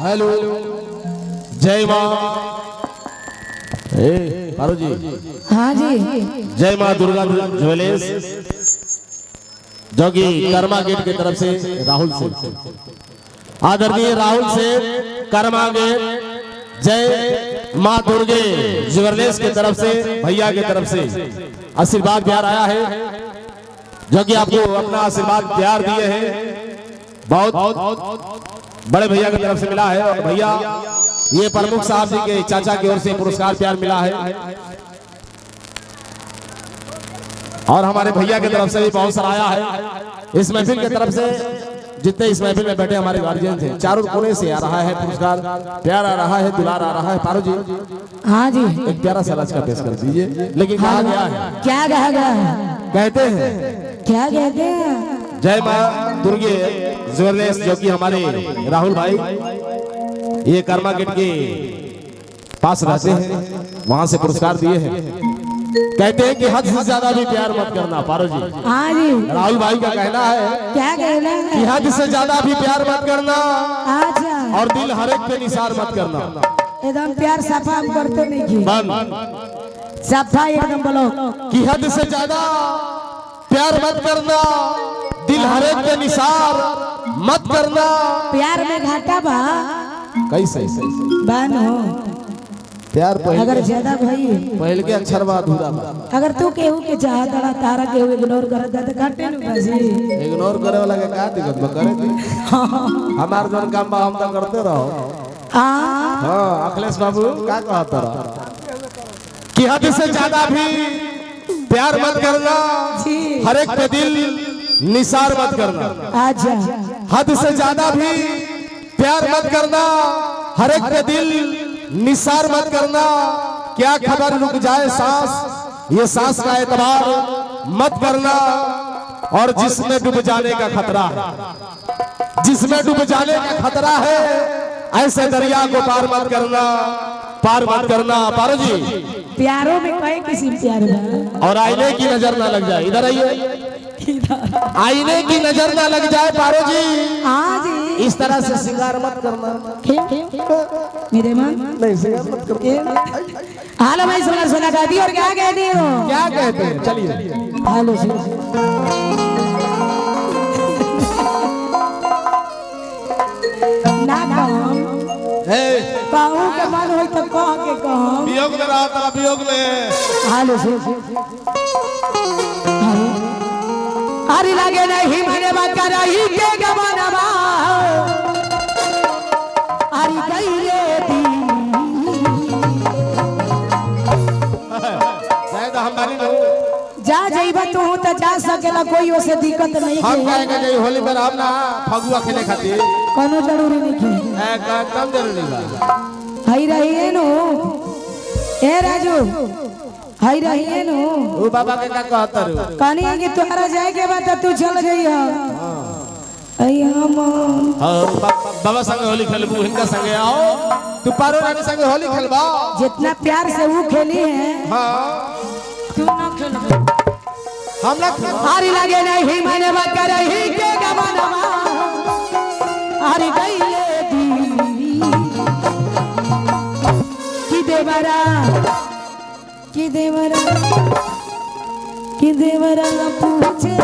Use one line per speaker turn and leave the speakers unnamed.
Hello जय माँ पारो जी।
हाँ जी।
जय माँ दुर्गा ज्वेलर्स जो कि कर्मा गेट की तरफ से राहुल से आदरणीय राहुल से कर्मा गेट जय माँ दुर्गे ज्वेलर्स की तरफ से भैया की तरफ से आशीर्वाद प्यार आया है जो कि आपको अपना आशीर्वाद प्यार दिए हैं। बहुत बड़े भैया की तरफ से मिला है और भैया ये प्रमुख साहब जी के चाचा की ओर से पुरस्कार प्यार मिला है और हमारे भैया की तरफ से भी बहुत सारा आया है। इस महफिल की तरफ से जितने इस महफिल में बैठे हमारे गार्जियन थे चारों कोने से आ रहा है पुरस्कार प्यार आ रहा है दुलार आ रहा है। पारो जी
हाँ जी
एक प्यारा सा लच का पेश कर दीजिए। लेकिन कहा गया है
क्या कहा गया है
कहते हैं
क्या कहते हैं
जय माँ दुर्गे ज्वेलर्स जो कि हमारे राहुल भाई ये कर्मा गेट के पास रहते हैं वहां से पुरस्कार दिए हैं। कहते हैं कि हद से ज्यादा भी प्यार मत करना। पारो जी
हाँ जी
राहुल भाई का कहना है
क्या कहना है
कि हद से ज्यादा भी प्यार मत करना
अच्छा
और दिल हर एक पे निसार मत करना।
एकदम प्यार सफा हम करते नहीं की
बंद
सफा एकदम बोलो
कि हद से ज्यादा प्यार मत करना दिल हर एक पे निसार मत करना।
प्यार में घाटा बा
कैसे
बन हो
प्यार
अगर ज्यादा भाई
पहले के अक्षर बा अधूरा बा।
अगर तू केहू के चाहत रहा तारा केहू इग्नोर करत था तो काटे न बसी
इग्नोर करे वाला के का दिक्कत बा करे दी हमार जन काम बा हम तो करते रहो। हां अखिलेश बाबू का कहत रहा कि हद से ज्यादा भी प्यार मत करना हर एक पे दिल निसार मत करना।
अच्छा
हद से ज्यादा भी प्यार मत करना, हर एक के दिल निसार मत करना, क्या खबर रुक जाए सांस, ये सांस का एतबार मत करना। और जिसमें डूब जाने का खतरा है, जिसमें डूब जाने का खतरा है, ऐसे दरिया को पार मत करना, पार मत करना। पारो जी
प्यारों में कई किस्म प्यार बा।
और आईने की नजर ना लग जाए, इधर आइए, आईने की नजर ना लग जाए पारो जी।
हाँ जी,
इस तरह से श्रृंगार मत करना।
मेरे मन
नहीं श्रृंगार मत करो।
हालो भाई सुना सुना गा दी और क्या कहती हो?
क्या कहते हैं, चलिए।
हालो ना कहूँ के मन हो तो कह के कहूँ।
वियोग में रहा था, वियोग में।
हालो अरे लगे नहीं मने बात कर रही के गमनवा, अरे गई रे दी
शायद हमारी नहीं।
जा जाइबा तू तो जा सकेला, कोई ओसे दिक्कत नहीं
हम
है।
कहेंगे कि होली में हम ना फगुआ खेले खातिर
कोनो जरूरी नहीं है।
एकदम जरूरी बा।
हई रहिए नो ए राजू, हई रहिए नो।
ओ बाबा के का कहत रू,
कनी कि तोहरा जाए के बाद तू चल जइहा। आई हम
बाबा संगे होली खेलबू, हिनका संगे आओ, तू पारो रानी संगे होली खेलबा।
जितना प्यार से वो खेली है
हां
तू ना खेल।
हम ना
हारी लगे नहीं मैंने बात कर रही के गमनवा, हारी गईले दी कि देवरा कि देवरा कि देवरा पूछे